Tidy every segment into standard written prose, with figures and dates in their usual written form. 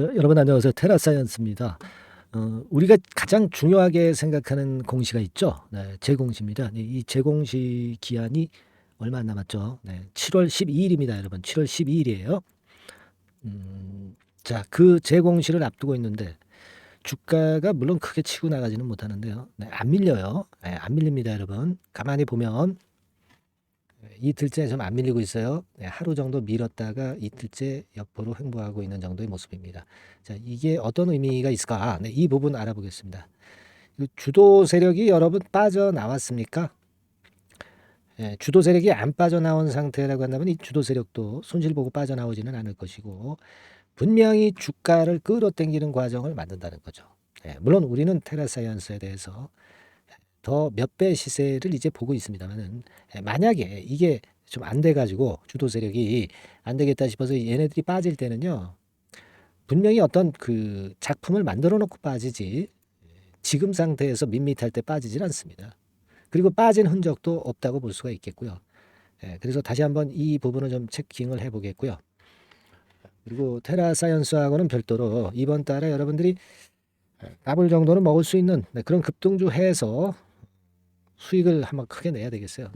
여러분 안녕하세요. 테라사이언스입니다. 우리가 가장 중요하게 생각하는 공시가 있죠. 네, 재공시입니다. 이 재공시 기한이 얼마 안 남았죠. 네, 7월 12일입니다, 여러분. 7월 12일이에요. 자, 그 재공시를 앞두고 있는데 주가가 물론 크게 치고 나가지는 못하는데요. 네, 안 밀려요. 네, 안 밀립니다, 여러분. 가만히 보면 이틀째 좀 안 밀리고 있어요. 네, 하루 정도 밀었다가 이틀째 옆으로 횡보하고 있는 정도의 모습입니다. 자, 이게 어떤 의미가 있을까? 네, 이 부분 알아보겠습니다. 주도 세력이 여러분 빠져나왔습니까? 주도 세력이 안 빠져나온 상태라고 한다면 이 주도 세력도 손실 보고 빠져나오지는 않을 것이고 분명히 주가를 끌어당기는 과정을 만든다는 거죠. 물론 우리는 테라사이언스에 대해서 더 몇 배 시세를 이제 보고 있습니다만은 만약에 이게 좀 안 돼가지고 주도 세력이 안 되겠다 싶어서 얘네들이 빠질 때는요 분명히 어떤 그 작품을 만들어 놓고 빠지지 지금 상태에서 밋밋할 때 빠지질 않습니다. 그리고 빠진 흔적도 없다고 볼 수가 있겠고요. 그래서 다시 한번 이 부분을 좀 체킹을 해보겠고요. 그리고 테라사이언스하고는 별도로 이번 달에 여러분들이 더블 정도는 먹을 수 있는 그런 급등주 해서 수익을 한번 크게 내야 되겠어요.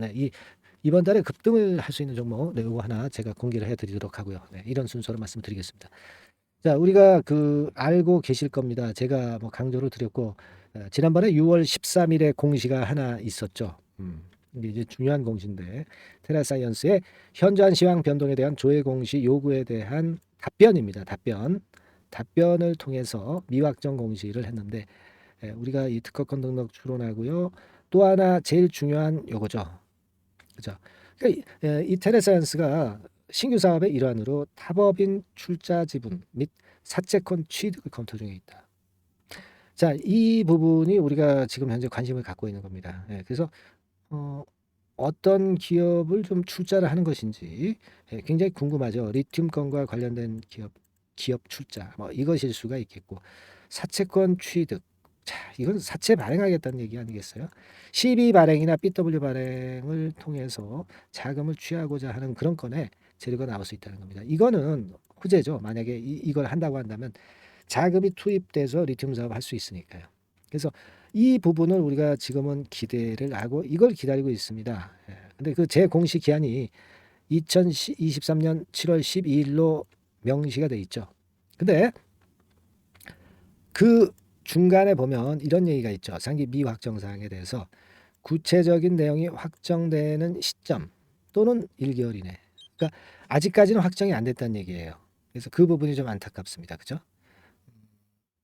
이번 달에 급등을 할 수 있는 종목 이거 하나 제가 공개를 해드리도록 하고요. 이런 순서로 말씀드리겠습니다. 자, 우리가 알고 계실 겁니다. 제가 뭐 강조를 드렸고 지난번에 6월 13일에 공시가 하나 있었죠. 이게 이제 중요한 공시인데 테라사이언스의 현저한 시황 변동에 대한 조회 공시 요구에 대한 답변입니다. 답변을 통해서 미확정 공시를 했는데 우리가 이 특허권 등록 추론하고요. 또 하나 제일 중요한 요거죠. 그죠? 그러니까 이 테라사이언스가 신규 사업의 일환으로 타법인 출자 지분 및 사채권 취득을 검토 중에 있다. 자, 이 부분이 우리가 지금 현재 관심을 갖고 있는 겁니다. 그래서 어떤 기업을 좀 출자를 하는 것인지 굉장히 궁금하죠. 리튬권과 관련된 기업 출자 뭐 이것일 수가 있겠고 사채권 취득. 자, 이건 사채 발행하겠다는 얘기 아니겠어요? CB 발행이나 BW 발행을 통해서 자금을 취하고자 하는 그런 건에 재료가 나올 수 있다는 겁니다. 이거는 후제죠. 만약에 이걸 한다고 한다면 자금이 투입돼서 리튬 사업 할 수 있으니까요. 그래서 이 부분을 우리가 지금은 기대를 하고 이걸 기다리고 있습니다. 근데 그 재공시 기한이 2023년 7월 12일로 명시가 돼 있죠. 근데 그 중간에 보면 이런 얘기가 있죠. 상기 미확정 사항에 대해서 구체적인 내용이 확정되는 시점 또는 1개월 이내. 그러니까 아직까지는 확정이 안 됐다는 얘기예요. 그래서 그 부분이 좀 안타깝습니다. 그죠?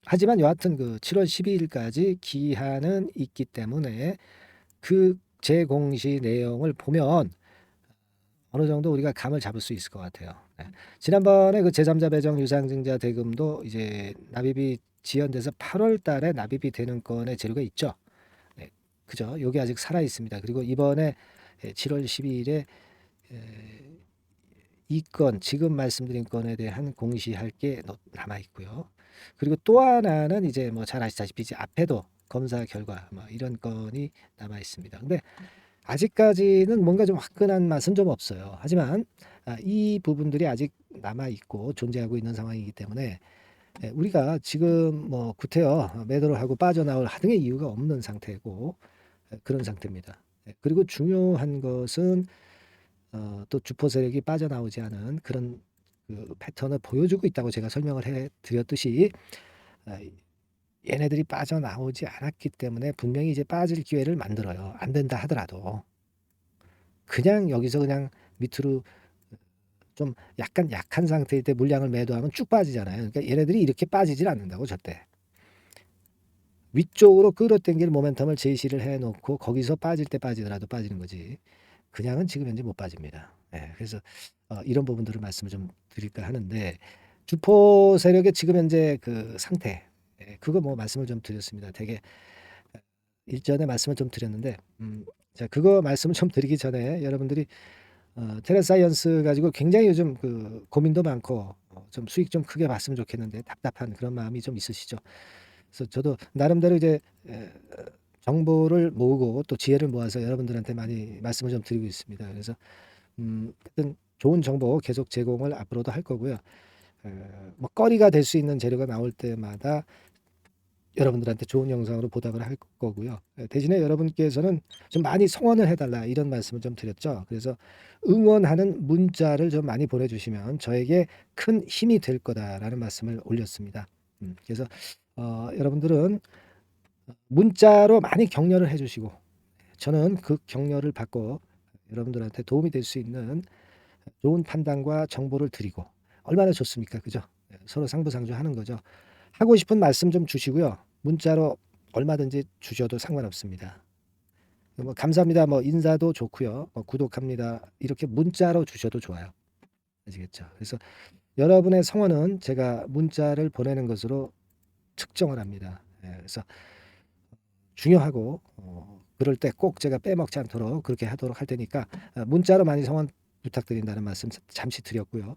하지만 여하튼 그 7월 12일까지 기한은 있기 때문에 그 재공시 내용을 보면 어느 정도 우리가 감을 잡을 수 있을 것 같아요. 지난번에 그 제3자 배정 유상증자 대금도 이제 납입이 지연돼서 8월 달에 납입이 되는 건의 재료가 있죠. 그죠? 요게 아직 살아 있습니다. 그리고 이번에 7월 12일에 이 건, 지금 말씀드린 건에 대한 공시할 게 남아 있고요. 그리고 또 하나는 이제 뭐 잘 아시다시피 이제 앞에도 검사 결과 뭐 이런 건이 남아 있습니다. 근데 아직까지는 뭔가 좀 화끈한 맛은 좀 없어요. 하지만 이 부분들이 아직 남아 있고 존재하고 있는 상황이기 때문에 우리가 지금 뭐 구태여 매도를 하고 빠져나올 하등의 이유가 없는 상태고 그런 상태입니다. 그리고 중요한 것은 또 주포 세력이 빠져나오지 않은 그런 그 패턴을 보여주고 있다고 제가 설명을 해 드렸듯이 아, 얘네들이 빠져나오지 않았기 때문에 분명히 이제 빠질 기회를 만들어요. 안 된다 하더라도 그냥 여기서 그냥 밑으로 좀 약간 약한 상태일 때 물량을 매도하면 쭉 빠지잖아요. 그러니까 얘네들이 이렇게 빠지질 않는다고 절대. 위쪽으로 끌어당길 모멘텀을 제시를 해놓고 거기서 빠질 때 빠지더라도 빠지는 거지. 그냥은 지금 현재 못 빠집니다. 그래서 이런 부분들을 말씀을 좀 드릴까 하는데 주포 세력의 지금 현재 그 상태 그거 뭐 말씀을 좀 드렸습니다. 되게 일전에 말씀을 좀 드렸는데 자 그거 말씀을 좀 드리기 전에 여러분들이 테라사이언스 가지고 굉장히 요즘 그 고민도 많고 좀 수익 좀 크게 봤으면 좋겠는데 답답한 그런 마음이 좀 있으시죠. 그래서 저도 나름대로 이제 정보를 모으고 또 지혜를 모아서 여러분들한테 많이 말씀을 좀 드리고 있습니다. 그래서 하여튼 좋은 정보 계속 제공을 앞으로도 할 거고요. 뭐 거리가 될 수 있는 재료가 나올 때마다 여러분들한테 좋은 영상으로 보답을 할 거고요. 대신에 여러분께서는 좀 많이 성원을 해달라 이런 말씀을 좀 드렸죠. 그래서 응원하는 문자를 좀 많이 보내주시면 저에게 큰 힘이 될 거다라는 말씀을 올렸습니다. 그래서 여러분들은 문자로 많이 격려를 해주시고 저는 그 격려를 받고 여러분들한테 도움이 될 수 있는 좋은 판단과 정보를 드리고 얼마나 좋습니까? 그죠? 서로 상부상조하는 거죠. 하고 싶은 말씀 좀 주시고요. 문자로 얼마든지 주셔도 상관없습니다. 뭐 감사합니다. 뭐 인사도 좋고요. 뭐 구독합니다. 이렇게 문자로 주셔도 좋아요. 아시겠죠? 그래서 여러분의 성원은 제가 문자를 보내는 것으로 측정을 합니다. 그래서 중요하고 그럴 때 꼭 제가 빼먹지 않도록 그렇게 하도록 할 테니까 문자로 많이 성원 부탁드린다는 말씀 잠시 드렸고요.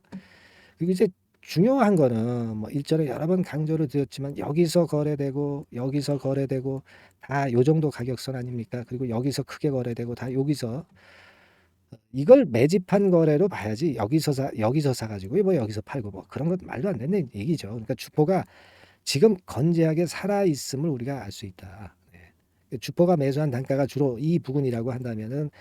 그리고 이제 중요한 거는 뭐 일전에 여러 번 강조를 드렸지만 여기서 거래되고 여기서 거래되고 다 요 정도 가격선 아닙니까? 그리고 여기서 크게 거래되고 다 여기서 이걸 매집한 거래로 봐야지 여기서 사가지고 뭐 여기서 팔고 뭐 그런 건 말도 안 되는 얘기죠. 그러니까 주포가 지금 건재하게 살아 있음을 우리가 알 수 있다. 주포가 매수한 단가가 주로 이 부근이라고 한다면은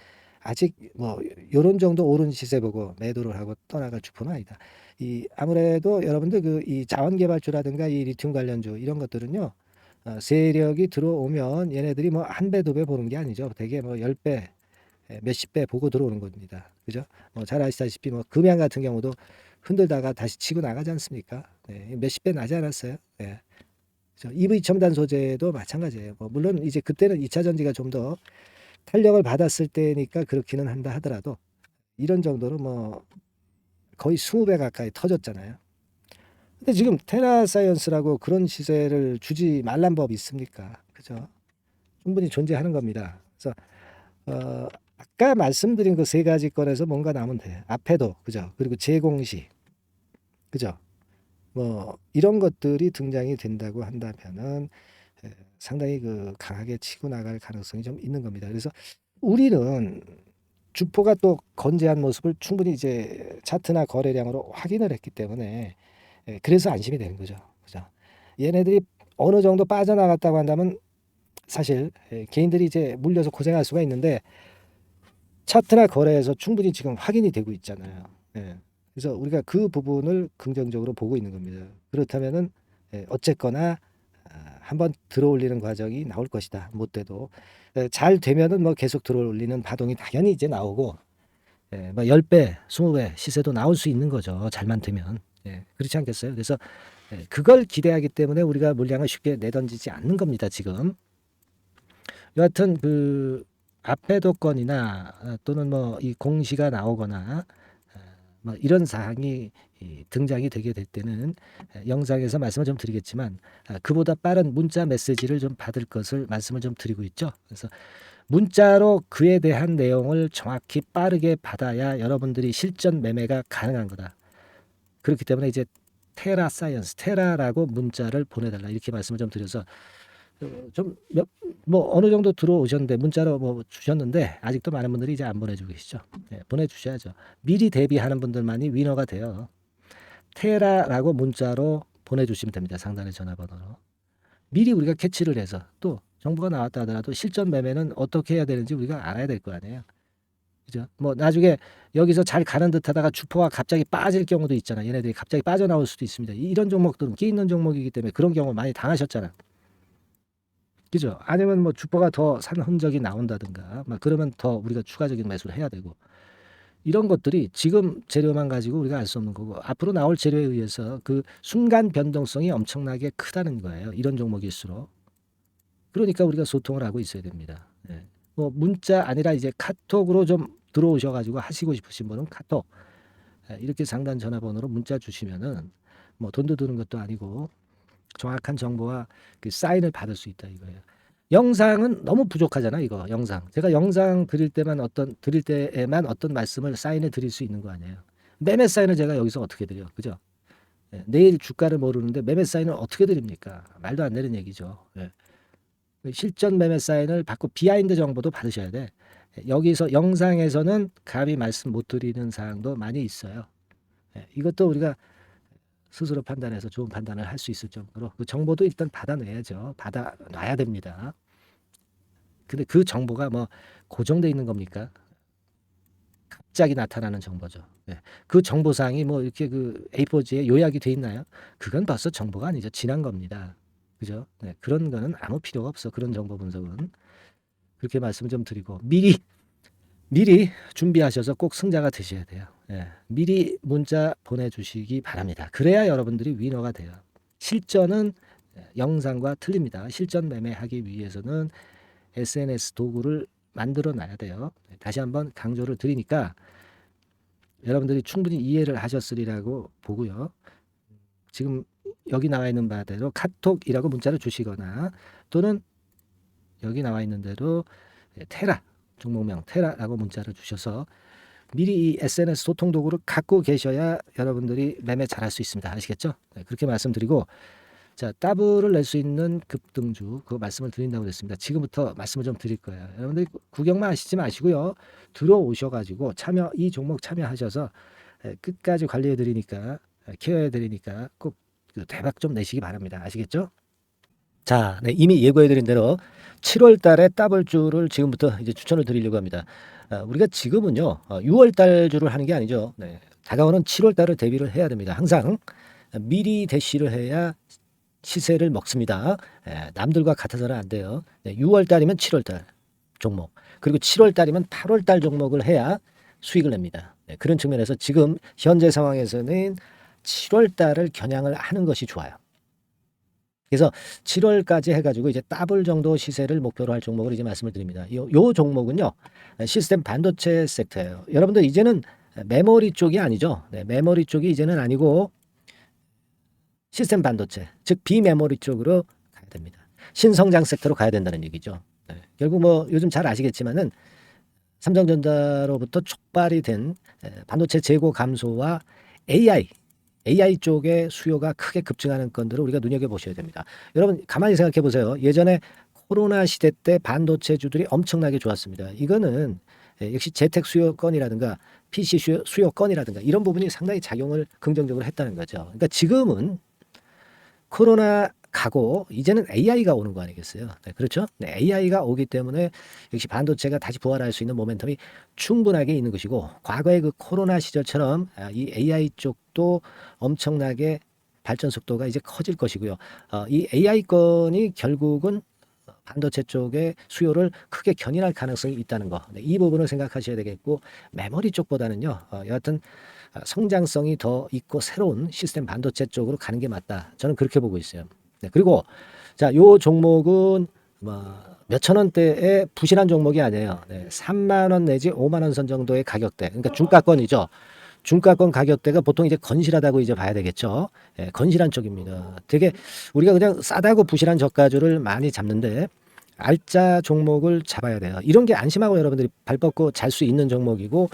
아직 뭐 요런 정도 오른 시세 보고 매도를 하고 떠나갈 주포는 아니다. 이 아무래도 여러분들 그 이 자원개발주라든가 이 리튬 관련주 이런 것들은요. 세력이 들어오면 얘네들이 뭐 한 배, 두 배 보는 게 아니죠. 대개 뭐 10배, 몇십 배 보고 들어오는 겁니다. 그죠? 잘 아시다시피 뭐 금양 같은 경우도 흔들다가 다시 치고 나가지 않습니까? 몇십 배 나지 않았어요. EV 첨단 소재도 마찬가지예요. 뭐 물론 이제 그때는 2차 전지가 좀 더 탄력을 받았을 때니까 그렇기는 한다 하더라도 이런 정도로 뭐 거의 20배 가까이 터졌잖아요. 근데 지금 테라사이언스라고 그런 시세를 주지 말란 법 있습니까? 그죠? 충분히 존재하는 겁니다. 그래서 아까 말씀드린 그 세 가지 건에서 뭔가 나오면 돼. 앞에도 그죠? 그리고 제공시 그죠? 뭐 이런 것들이 등장이 된다고 한다면은 상당히 그 강하게 치고 나갈 가능성이 좀 있는 겁니다. 그래서 우리는 주포가 또 건재한 모습을 충분히 이제 차트나 거래량으로 확인을 했기 때문에 그래서 안심이 되는 거죠. 그죠? 얘네들이 어느 정도 빠져나갔다고 한다면 사실 개인들이 이제 물려서 고생할 수가 있는데 차트나 거래에서 충분히 지금 확인이 되고 있잖아요. 그래서 우리가 그 부분을 긍정적으로 보고 있는 겁니다. 그렇다면은 어쨌거나 한번 들어올리는 과정이 나올 것이다. 못 돼도 잘 되면은 뭐 계속 들어올리는 파동이 당연히 이제 나오고 뭐 10배, 20배 시세도 나올 수 있는 거죠. 잘만 되면. 그렇지 않겠어요? 그래서 그걸 기대하기 때문에 우리가 물량을 쉽게 내던지지 않는 겁니다. 지금. 여하튼 그 앞에도 건이나 또는 뭐 이 공시가 나오거나 뭐 이런 사항이 등장이 되게 될 때는 영상에서 말씀을 좀 드리겠지만 그보다 빠른 문자 메시지를 좀 받을 것을 말씀을 좀 드리고 있죠. 그래서 문자로 그에 대한 내용을 정확히 빠르게 받아야 여러분들이 실전 매매가 가능한 거다. 그렇기 때문에 이제 테라 사이언스, 테라라고 문자를 보내달라 이렇게 말씀을 좀 드려서 좀 뭐 어느 정도 들어오셨는데 문자로 뭐 주셨는데 아직도 많은 분들이 이제 안 보내주고 계시죠. 보내주셔야죠. 미리 대비하는 분들만이 위너가 돼요. 테라라고 문자로 보내주시면 됩니다. 상단의 전화번호로. 미리 우리가 캐치를 해서 또 정보가 나왔다 하더라도 실전 매매는 어떻게 해야 되는지 우리가 알아야 될 거 아니에요. 그죠? 뭐 나중에 여기서 잘 가는 듯 하다가 주포가 갑자기 빠질 경우도 있잖아. 얘네들이 갑자기 빠져나올 수도 있습니다. 이런 종목들은 끼 있는 종목이기 때문에 그런 경우 많이 당하셨잖아. 그죠? 아니면 뭐 주포가 더 산 흔적이 나온다든가 막 그러면 더 우리가 추가적인 매수를 해야 되고 이런 것들이 지금 재료만 가지고 우리가 알 수 없는 거고 앞으로 나올 재료에 의해서 그 순간 변동성이 엄청나게 크다는 거예요. 이런 종목일수록. 그러니까 우리가 소통을 하고 있어야 됩니다. 뭐 문자 아니라 이제 카톡으로 좀 들어오셔가지고 하시고 싶으신 분은 카톡 이렇게 상단 전화번호로 문자 주시면은 뭐 돈도 드는 것도 아니고 정확한 정보와 그 사인을 받을 수 있다 이거예요. 영상은 너무 부족하잖아 이거 영상. 제가 영상 드릴 때만 드릴 때에만 어떤 말씀을 사인해 드릴 수 있는 거 아니에요. 매매 사인을 제가 여기서 어떻게 드려, 그죠? 내일 주가를 모르는데 매매 사인을 어떻게 드립니까? 말도 안 되는 얘기죠. 실전 매매 사인을 받고 비하인드 정보도 받으셔야 돼. 여기서 영상에서는 감히 말씀 못 드리는 사항도 많이 있어요. 이것도 우리가 스스로 판단해서 좋은 판단을 할 수 있을 정도로 그 정보도 일단 받아내야죠. 받아놔야 됩니다. 근데 그 정보가 뭐 고정돼 있는 겁니까? 갑자기 나타나는 정보죠. 예. 그 정보사항이 뭐 이렇게 그 A4지에 요약이 돼 있나요? 그건 벌써 정보가 아니죠. 지난 겁니다. 그죠? 네. 그런 거는 아무 필요가 없어. 그런 정보 분석은. 그렇게 말씀 좀 드리고 미리 준비하셔서 꼭 승자가 되셔야 돼요. 예. 미리 문자 보내주시기 바랍니다. 그래야 여러분들이 위너가 돼요. 실전은 영상과 틀립니다. 실전 매매하기 위해서는 SNS 도구를 만들어 놔야 돼요. 다시 한번 강조를 드리니까 여러분들이 충분히 이해를 하셨으리라고 보고요. 지금 여기 나와 있는 바대로 카톡이라고 문자를 주시거나 또는 여기 나와 있는 대로 테라 종목명 테라라고 문자를 주셔서 미리 이 SNS 소통 도구를 갖고 계셔야 여러분들이 매매 잘할 수 있습니다. 아시겠죠? 네, 그렇게 말씀드리고 자, 더블을 낼 수 있는 급등주 그거 말씀을 드린다고 그랬습니다. 지금부터 말씀을 좀 드릴 거예요. 여러분들 구경만 하시지 마시고요. 들어오셔가지고 이 종목 참여하셔서 끝까지 관리해 드리니까 케어해 드리니까 꼭 대박 좀 내시기 바랍니다. 아시겠죠? 자, 네, 이미 예고해 드린 대로 7월 달에 더블주를 지금부터 이제 추천을 드리려고 합니다. 우리가 지금은요, 6월 달 주를 하는 게 아니죠. 네, 다가오는 7월 달을 대비를 해야 됩니다. 항상 미리 대시를 해야 시세를 먹습니다. 남들과 같아서는 안 돼요. 6월 달이면 7월 달 종목, 그리고 7월 달이면 8월 달 종목을 해야 수익을 냅니다. 그런 측면에서 지금 현재 상황에서는 7월 달을 겨냥을 하는 것이 좋아요. 그래서 7월까지 해가지고 이제 더블 정도 시세를 목표로 할 종목을 이제 말씀을 드립니다. 요 종목은요, 시스템 반도체 섹터예요. 여러분들 이제는 메모리 쪽이 아니죠. 네, 메모리 쪽이 이제는 아니고 시스템 반도체, 즉 비메모리 쪽으로 가야 됩니다. 신성장 섹터로 가야 된다는 얘기죠. 네, 결국 뭐 요즘 잘 아시겠지만은 삼성전자로부터 촉발이 된 반도체 재고 감소와 AI 쪽의 수요가 크게 급증하는 건들을 우리가 눈여겨보셔야 됩니다. 여러분 가만히 생각해 보세요. 예전에 코로나 시대 때 반도체주들이 엄청나게 좋았습니다. 이거는 역시 재택 수요건이라든가 PC 수요건이라든가 이런 부분이 상당히 작용을 긍정적으로 했다는 거죠. 그러니까 지금은 코로나 가고 이제는 AI가 오는 거 아니겠어요? 네, 그렇죠? 네, AI가 오기 때문에 역시 반도체가 다시 부활할 수 있는 모멘텀이 충분하게 있는 것이고 과거의 그 코로나 시절처럼 이 AI 쪽도 엄청나게 발전 속도가 이제 커질 것이고요. 이 AI 건이 결국은 반도체 쪽의 수요를 크게 견인할 가능성이 있다는 거. 네, 이 부분을 생각하셔야 되겠고 메모리 쪽보다는요. 여하튼 성장성이 더 있고 새로운 시스템 반도체 쪽으로 가는 게 맞다. 저는 그렇게 보고 있어요. 네, 그리고 자, 요 종목은 뭐 몇천 원대의 부실한 종목이 아니에요. 네, 3만 원 내지 5만 원 선 정도의 가격대. 그러니까 중가권이죠. 중가권 가격대가 보통 이제 건실하다고 이제 봐야 되겠죠. 예, 건실한 쪽입니다. 되게 우리가 그냥 싸다고 부실한 저가주를 많이 잡는데 알짜 종목을 잡아야 돼요. 이런 게 안심하고 여러분들이 발 뻗고 잘 수 있는 종목이고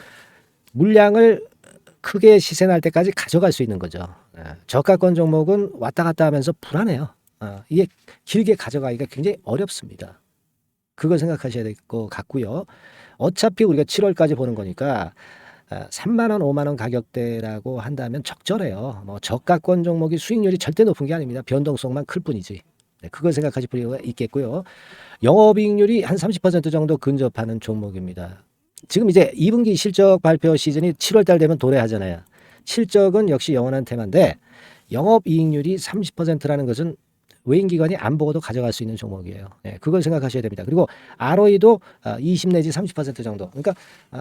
물량을 크게 시세 날 때까지 가져갈 수 있는 거죠. 저가권 종목은 왔다 갔다 하면서 불안해요. 이게 길게 가져가기가 굉장히 어렵습니다. 그걸 생각하셔야 될 것 같고요. 어차피 우리가 7월까지 보는 거니까 3만 원, 5만 원 가격대라고 한다면 적절해요. 뭐 저가권 종목이 수익률이 절대 높은 게 아닙니다. 변동성만 클 뿐이지. 네, 그걸 생각하실 필요가 있겠고요. 영업이익률이 한 30% 정도 근접하는 종목입니다. 지금 이제 2분기 실적 발표 시즌이 7월 달 되면 도래하잖아요. 실적은 역시 영원한 테마인데 영업이익률이 30%라는 것은 외인기관이 안 보고도 가져갈 수 있는 종목이에요. 네, 그걸 생각하셔야 됩니다. 그리고 ROE도 20 내지 30% 정도. 그러니까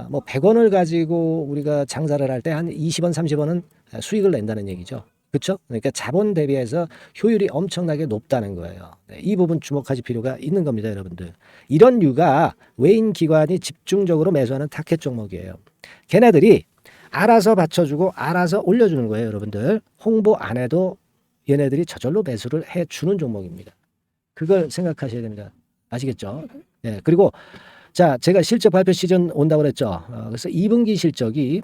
뭐 100원을 가지고 우리가 장사를 할 때 한 20원, 30원은 수익을 낸다는 얘기죠. 그렇죠? 그러니까 자본 대비해서 효율이 엄청나게 높다는 거예요. 네, 이 부분 주목하실 필요가 있는 겁니다, 여러분들. 이런 류가 외인 기관이 집중적으로 매수하는 타켓 종목이에요. 걔네들이 알아서 받쳐주고 알아서 올려주는 거예요, 여러분들. 홍보 안 해도 얘네들이 저절로 매수를 해주는 종목입니다. 그걸 생각하셔야 됩니다. 아시겠죠? 네, 그리고 자, 제가 실적 발표 시즌 온다고 그랬죠. 그래서 2분기 실적이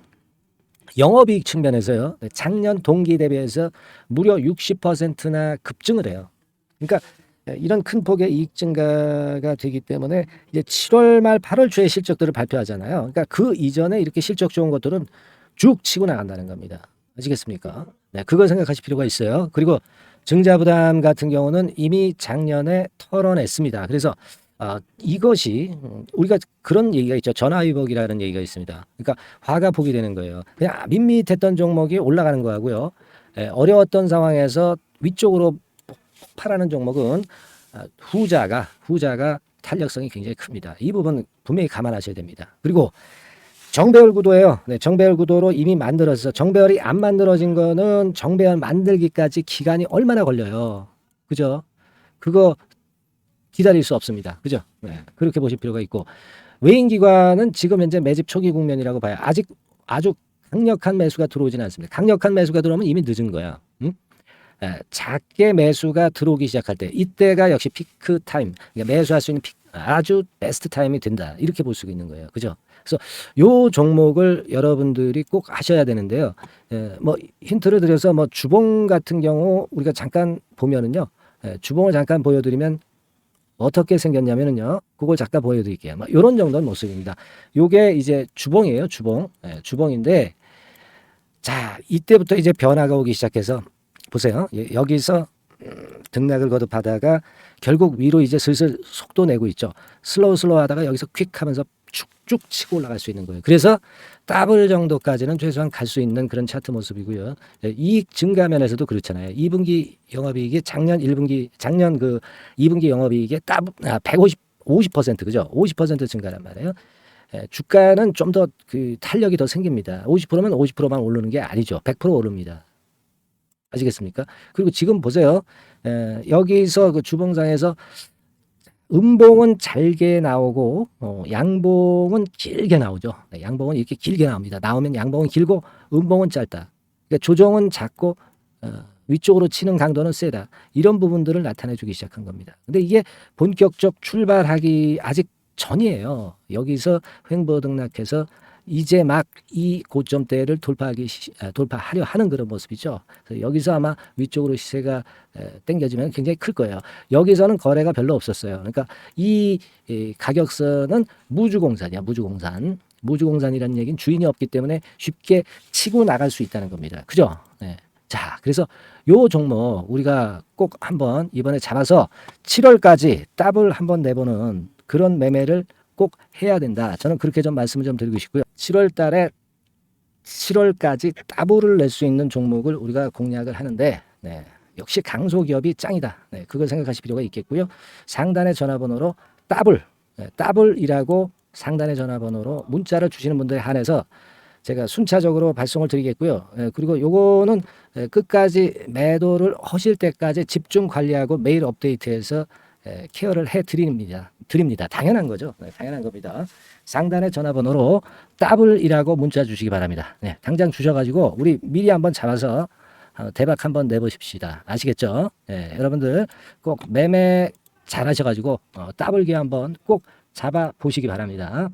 영업이익 측면에서요. 작년 동기 대비해서 무려 60%나 급증을 해요. 그러니까 이런 큰 폭의 이익 증가가 되기 때문에 이제 7월 말 8월 초에 실적들을 발표하잖아요. 그러니까 그 이전에 이렇게 실적 좋은 것들은 쭉 치고 나간다는 겁니다. 아시겠습니까? 네, 그걸 생각하실 필요가 있어요. 그리고 증자부담 같은 경우는 이미 작년에 털어냈습니다. 그래서 이것이 우리가 그런 얘기가 있죠. 전화위복이라는 얘기가 있습니다. 그러니까 화가 복이 되는 거예요. 그냥 밋밋했던 종목이 올라가는 거하고요. 어려웠던 상황에서 위쪽으로 폭발하는 종목은 후자가 탄력성이 굉장히 큽니다. 이 부분 분명히 감안하셔야 됩니다. 그리고 정배열 구도예요. 네, 정배열 구도로 이미 만들어서 정배열이 안 만들어진 거는 정배열 만들기까지 기간이 얼마나 걸려요. 그죠? 그거 기다릴 수 없습니다. 그죠? 네, 그렇게 보실 필요가 있고 외인기관은 지금 현재 매집 초기 국면이라고 봐요. 아직 아주 강력한 매수가 들어오지는 않습니다. 강력한 매수가 들어오면 이미 늦은 거야. 응? 작게 매수가 들어오기 시작할 때 이때가 역시 피크 타임, 그러니까 매수할 수 있는 아주 베스트 타임이 된다. 이렇게 볼 수 있는 거예요. 그죠? 그래서 요 종목을 여러분들이 꼭 하셔야 되는데요. 뭐 힌트를 드려서 뭐 주봉 같은 경우 우리가 잠깐 보면은요. 주봉을 잠깐 보여드리면 어떻게 생겼냐면은요. 그걸 잠깐 보여드릴게요. 뭐 이런 정도는 모습입니다. 요게 이제 주봉이에요. 주봉. 주봉인데 자 이때부터 이제 변화가 오기 시작해서 보세요. 여기서 등락을 거듭하다가 결국 위로 이제 슬슬 속도 내고 있죠. 슬로우 하다가 여기서 퀵 하면서 쭉쭉 치고 올라갈 수 있는 거예요. 그래서 더블 정도까지는 최소한 갈 수 있는 그런 차트 모습이고요. 이익 증가 면에서도 그렇잖아요. 2분기 영업이익이 작년 그 2분기 영업이익의 50% 그죠? 50% 증가란 말이에요. 주가는 좀 더 그 탄력이 더 생깁니다. 50%면 50%만 오르는 게 아니죠. 100% 오릅니다. 아시겠습니까? 그리고 지금 보세요. 여기서 그 주봉상에서 음봉은 잘게 나오고 양봉은 길게 나오죠. 네, 양봉은 이렇게 길게 나옵니다. 나오면 양봉은 길고 음봉은 짧다. 그러니까 조정은 작고 위쪽으로 치는 강도는 세다. 이런 부분들을 나타내 주기 시작한 겁니다. 근데 이게 본격적 출발하기 아직 전이에요. 여기서 횡보 등락해서 이제 막 이 고점대를 돌파하려 하는 그런 모습이죠. 그래서 여기서 아마 위쪽으로 시세가 당겨지면 굉장히 클 거예요. 여기서는 거래가 별로 없었어요. 그러니까 이 가격선은 무주공산이야. 무주공산이라는 얘기는 주인이 없기 때문에 쉽게 치고 나갈 수 있다는 겁니다. 그죠? 네. 자, 그래서 요 종목 우리가 꼭 한번 이번에 잡아서 7월까지 더블 한번 내보는 그런 매매를 꼭 해야 된다. 저는 그렇게 좀 말씀을 좀 드리고 싶고요. 7월 달에 7월까지 더블을 낼 수 있는 종목을 우리가 공략을 하는데 네, 역시 강소기업이 짱이다. 네, 그걸 생각하실 필요가 있겠고요. 상단의 전화번호로 더블이라고 상단의 전화번호로 문자를 주시는 분들에 한해서 제가 순차적으로 발송을 드리겠고요. 그리고 요거는 끝까지 매도를 하실 때까지 집중 관리하고 매일 업데이트해서 케어를 해 드립니다. 당연한 거죠. 네, 당연한 겁니다. 상단의 전화번호로 더블이라고 문자 주시기 바랍니다. 네, 당장 주셔가지고 우리 미리 한번 잡아서 대박 한번 내보십시다. 아시겠죠? 네, 여러분들 꼭 매매 잘하셔가지고 더블기 한번 꼭 잡아 보시기 바랍니다.